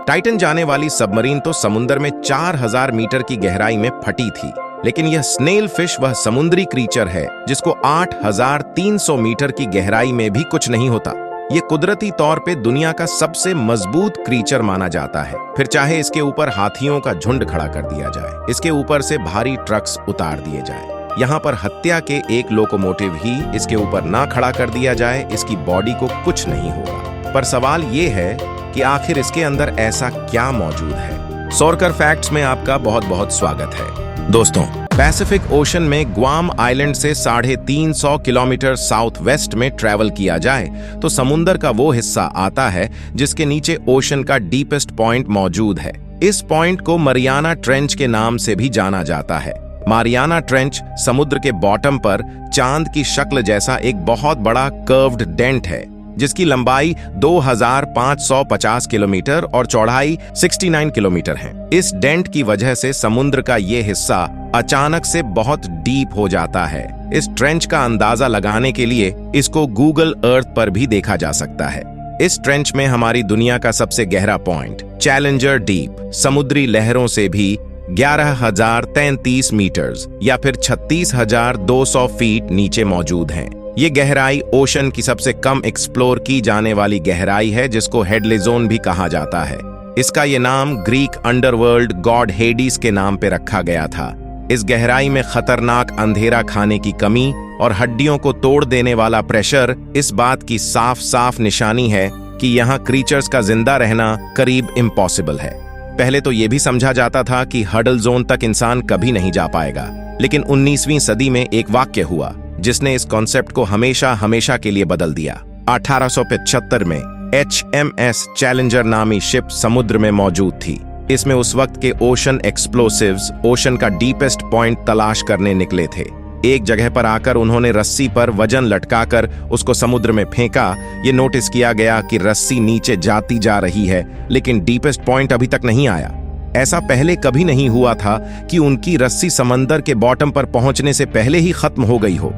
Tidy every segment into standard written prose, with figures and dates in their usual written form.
Titan जाने वाली submarine तो समुद्र में 4000 मीटर की गहराई में फटी थी, लेकिन यह स्नेल फिश वह समुद्री क्रीचर है जिसको 8300 मीटर की गहराई में भी कुछ नहीं होता। ये कुदरती तौर पे दुनिया का सबसे मजबूत क्रीचर माना जाता है। फिर चाहे इसके ऊपर हाथियों का झुंड खड़ा कर दिया जाए, इसके ऊपर से भारी ट्रक्स उतार दिए जाए, यहाँ पर हत्या के एक लोकोमोटिव ही इसके ऊपर ना खड़ा कर दिया जाए, इसकी बॉडी को कुछ नहीं होगा। पर सवाल ये है कि आखिर इसके अंदर ऐसा क्या मौजूद है। सोरकर फैक्ट्स में आपका बहुत बहुत स्वागत है। दोस्तों, पैसिफिक ओशन में ग्वाम आइलैंड से 350 किलोमीटर साउथ वेस्ट में ट्रैवल किया जाए तो समुंदर का वो हिस्सा आता है जिसके नीचे ओशन का डीपेस्ट पॉइंट मौजूद है। इस पॉइंट को मरियाना ट्रेंच के नाम से भी जाना जाता है। मारियाना ट्रेंच समुद्र के बॉटम पर चांद की शक्ल जैसा एक बहुत बड़ा कर्व्ड डेंट है जिसकी लंबाई 2550 किलोमीटर और चौड़ाई 69 किलोमीटर है। इस डेंट की वजह से समुद्र का ये हिस्सा अचानक से बहुत डीप हो जाता है। इस ट्रेंच का अंदाजा लगाने के लिए इसको गूगल अर्थ पर भी देखा जा सकता है। इस ट्रेंच में हमारी दुनिया का सबसे गहरा पॉइंट चैलेंजर डीप समुद्री लहरों से भी 11,033 मीटर्स या फिर 36,200 फीट नीचे मौजूद हैं। ये गहराई ओशन की सबसे कम एक्सप्लोर की जाने वाली गहराई है जिसको हेडले जोन भी कहा जाता है। इसका ये नाम ग्रीक अंडरवर्ल्ड गॉड हेडिस के नाम पे रखा गया था। इस गहराई में खतरनाक अंधेरा, खाने की कमी और हड्डियों को तोड़ देने वाला प्रेशर इस बात की साफ साफ निशानी है कि यहाँ क्रीचर्स का जिंदा रहना करीब इम्पॉसिबल है। पहले तो ये भी समझा जाता था कि हडल जोन तक इंसान कभी नहीं जा पाएगा, लेकिन 19वीं सदी में एक वाक्य हुआ जिसने इस कॉन्सेप्ट को हमेशा हमेशा के लिए बदल दिया। 1875 में HMS चैलेंजर नामी शिप समुद्र में मौजूद थी। इसमें उस वक्त के ओशन एक्सप्लोसिव्स ओशन का डीपेस्ट पॉइंट तलाश करने निकले थे। एक जगह पर आकर उन्होंने रस्सी पर वजन लटकाकर उसको समुद्र में फेंका। ये नोटिस किया गया कि रस्सी नीचे जाती जा रही है, लेकिन डीपेस्ट पॉइंट अभी तक नहीं आया। ऐसा पहले कभी नहीं हुआ था कि उनकी रस्सी समंदर के बॉटम पर पहुंचने से पहले ही खत्म हो गई हो।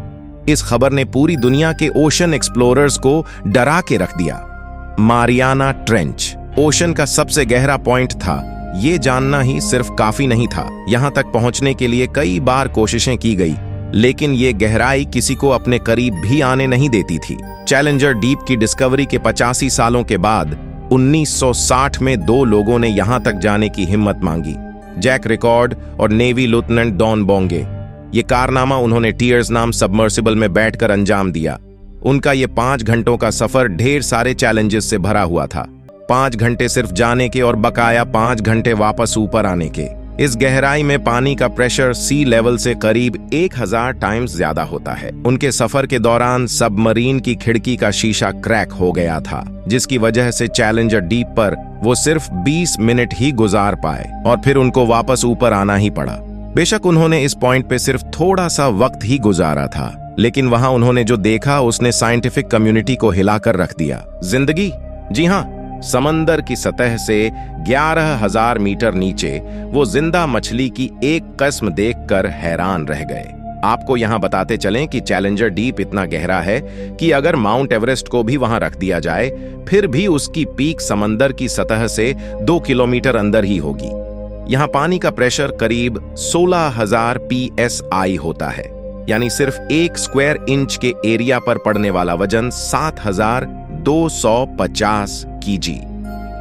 इस खबर ने पूरी दुनिया के ओशन एक्सप्लोरर्स को डरा के रख दिया। मारियाना ट्रेंच ओशन का सबसे गहरा पॉइंट था, ये जानना ही सिर्फ काफी नहीं था। यहां तक पहुंचने के लिए कई बार कोशिशें की गई, लेकिन ये गहराई किसी को अपने करीब भी आने नहीं देती थी। चैलेंजर डीप की डिस्कवरी के 85 सालों के बाद 1960 में 2 लोगों ने यहां तक जाने की हिम्मत मांगी, जैक रिकॉर्ड और नेवी लेफ्टिनेंट डॉन बोंगे। ये कारनामा उन्होंने टीयर्स नाम सबमर्सिबल में बैठकर अंजाम दिया। उनका ये 5 घंटों का सफर ढेर सारे चैलेंजेस से भरा हुआ था। 5 घंटे सिर्फ जाने के और बकाया 5 घंटे वापस ऊपर आने के। इस गहराई में पानी का प्रेशर सी लेवल से करीब 1000 टाइम्स ज्यादा होता है। उनके सफर के दौरान सबमरीन की खिड़की का शीशा क्रैक हो गया था, जिसकी वजह से चैलेंजर डीप पर वो सिर्फ 20 मिनट ही गुजार पाए और फिर उनको वापस ऊपर आना ही पड़ा। बेशक उन्होंने इस पॉइंट पे सिर्फ थोड़ा सा वक्त ही गुजारा था, लेकिन वहां उन्होंने जो देखा उसने साइंटिफिक कम्युनिटी को हिलाकर रख दिया। जिंदगी, जी हाँ, समंदर की सतह से 11,000 मीटर नीचे वो जिंदा मछली की एक किस्म देखकर हैरान रह गए। आपको यहाँ बताते चलें कि चैलेंजर डीप इतना गहरा है कि अगर माउंट एवरेस्ट को भी वहां रख दिया जाए फिर भी उसकी पीक समंदर की सतह से 2 किलोमीटर अंदर ही होगी। यहाँ पानी का प्रेशर करीब 16,000 PSI होता है, यानी सिर्फ 1 स्क्वायर इंच के एरिया पर पड़ने वाला वजन 7,250 kg।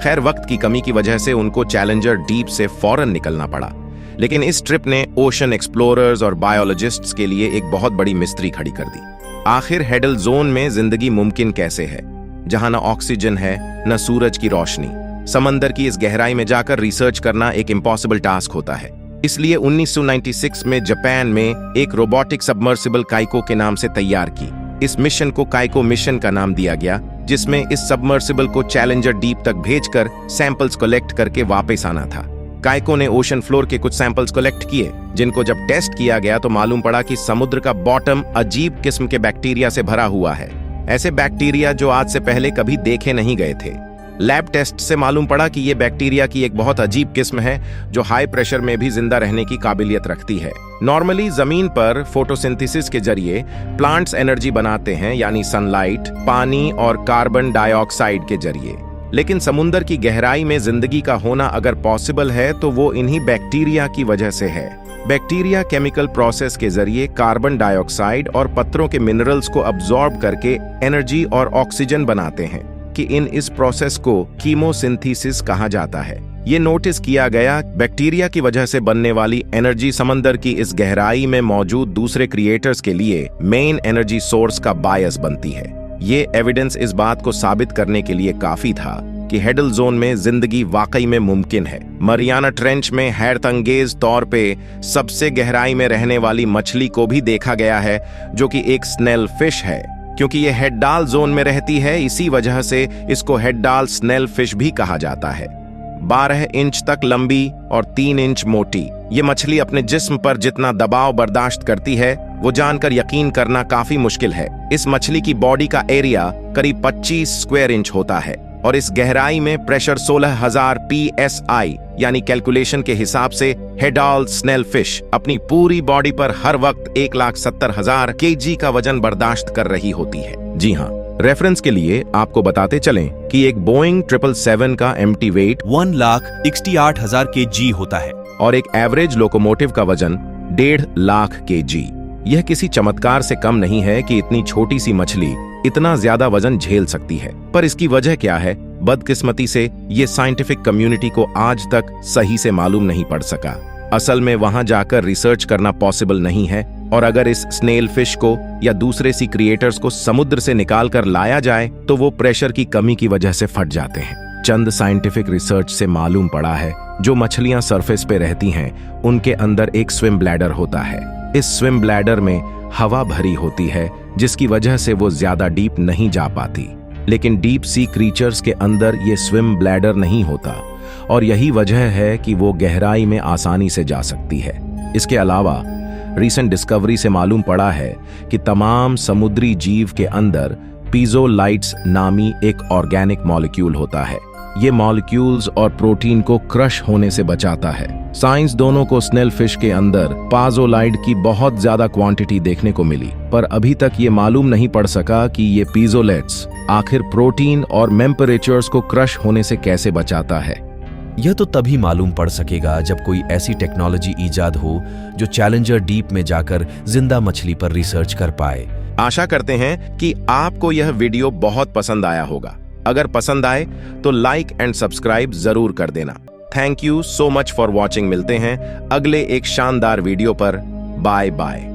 खैर, वक्त की कमी की वजह से उनको चैलेंजर डीप से फौरन निकलना पड़ा, लेकिन इस ट्रिप ने ओशन एक्सप्लोरर्स और बायोलॉजिस्ट्स के लिए एक बहुत बड़ी मिस्ट्री खड़ी कर दी। आखिर हेडल जोन में जिंदगी मुमकिन कैसे है, जहां न ऑक्सीजन है न सूरज की रोशनी। समंदर की इस गहराई में जाकर रिसर्च करना एक इम्पॉसिबल टास्क होता है। इसलिए 1996 में जापान में एक रोबोटिक सबमर्सिबल काइको के नाम से तैयार की। इस मिशन को काइको मिशन का नाम दिया गया, जिसमें इस सबमर्सिबल को चैलेंजर डीप तक भेजकर सैंपल्स कलेक्ट करके वापस आना था। काइको ने ओशन फ्लोर के कुछ सैंपल्स कलेक्ट किए, जिनको जब टेस्ट किया गया तो मालूम पड़ा कि समुद्र का बॉटम अजीब किस्म के बैक्टीरिया से भरा हुआ है। ऐसे बैक्टीरिया जो आज से पहले कभी देखे नहीं गए थे। लैब टेस्ट से मालूम पड़ा कि ये बैक्टीरिया की एक बहुत अजीब किस्म है जो हाई प्रेशर में भी जिंदा रहने की काबिलियत रखती है। नॉर्मली जमीन पर फोटोसिंथेसिस के जरिए प्लांट्स एनर्जी बनाते हैं, यानी सनलाइट, पानी और कार्बन डाइऑक्साइड के जरिए। लेकिन समुद्र की गहराई में जिंदगी का होना अगर पॉसिबल है तो वो इन्हीं बैक्टीरिया की वजह से है। बैक्टीरिया केमिकल प्रोसेस के जरिए कार्बन डाइऑक्साइड और पत्थरों के मिनरल्स को अब्सॉर्ब करके एनर्जी और ऑक्सीजन बनाते हैं कि इस प्रोसेस को कीमोसिंथेसिस कहा जाता है। ये नोटिस किया गया बैक्टीरिया की वजह से बनने वाली एनर्जी समंदर की इस गहराई में मौजूद दूसरे क्रिएटर्स के लिए मेन एनर्जी सोर्स का बायस बनती है। ये एविडेंस इस बात को साबित करने के लिए काफी था कि हेडल जोन में जिंदगी वाकई में मुमकिन है। मरियाना ट्रेंच में हैरतअंगेज तौर पे सबसे गहराई में रहने वाली मछली को भी देखा गया है, जो कि एक स्नेल फिश है। क्योंकि ये हेडडाल जोन में रहती है, इसी वजह से इसको हेडडाल स्नेल फिश भी कहा जाता है। 12 इंच तक लंबी और 3 इंच मोटी ये मछली अपने जिस्म पर जितना दबाव बर्दाश्त करती है वो जानकर यकीन करना काफी मुश्किल है। इस मछली की बॉडी का एरिया करीब 25 स्क्वायर इंच होता है और इस गहराई में प्रेशर 16,000 PSI यानी कैलकुलेशन के हिसाब से हेडडाल स्नेल फिश अपनी पूरी बॉडी पर हर वक्त 1,70,000 kg का वजन बर्दाश्त कर रही होती है। जी हाँ, रेफरेंस के लिए आपको बताते चलें कि एक बोइंग 777 का एम्प्टी वेट 1,68,000 kg होता है और एक एवरेज लोकोमोटिव का वजन 1.5 लाख kg। यह किसी चमत्कार से कम नहीं है कि इतनी छोटी सी मछली इतना ज्यादा वजन झेल सकती है। पर इसकी वजह क्या है? बदकिस्मती से ये साइंटिफिक कम्युनिटी को आज तक सही से मालूम नहीं पड़ सका। असल में वहां जाकर रिसर्च करना पॉसिबल नहीं है, और अगर इस स्नेल फिश को या दूसरे सी क्रिएटर्स को समुद्र से निकाल कर लाया जाए तो वो प्रेशर की कमी की वजह से फट जाते हैं। चंद साइंटिफिक रिसर्च से मालूम पड़ा है जो मछलियां सरफेस पे रहती हैं उनके अंदर एक स्विम ब्लैडर होता है। इस स्विम ब्लैडर में हवा भरी होती है जिसकी वजह से वो ज्यादा डीप नहीं जा पाती। लेकिन डीप सी क्रीचर्स के अंदर ये स्विम ब्लैडर नहीं होता और यही वजह है कि वो गहराई में आसानी से जा सकती है। इसके अलावा रीसेंट डिस्कवरी से मालूम पड़ा है कि तमाम समुद्री जीव के अंदर पीजोलाइट्स नामी एक ऑर्गेनिक मॉलिक्यूल होता है। ये मॉलिक्यूल्स और प्रोटीन को क्रश होने से बचाता है। साइंस दोनों को स्नेल फिश के अंदर पाजोलाइड की बहुत ज्यादा क्वांटिटी देखने को मिली, पर अभी तक ये मालूम नहीं पड़ सका कि ये पीजोलेट्स आखिर प्रोटीन और मेम्परेचर्स को क्रश होने से कैसे बचाता है। यह तो तभी मालूम पड़ सकेगा जब कोई ऐसी टेक्नोलॉजी ईजाद हो जो चैलेंजर डीप में जाकर जिंदा मछली पर रिसर्च कर पाए। आशा करते हैं कि आपको यह वीडियो बहुत पसंद आया होगा। अगर पसंद आए तो लाइक एंड सब्सक्राइब जरूर कर देना। Thank you so much for watching. मिलते हैं अगले एक शानदार वीडियो पर। Bye bye.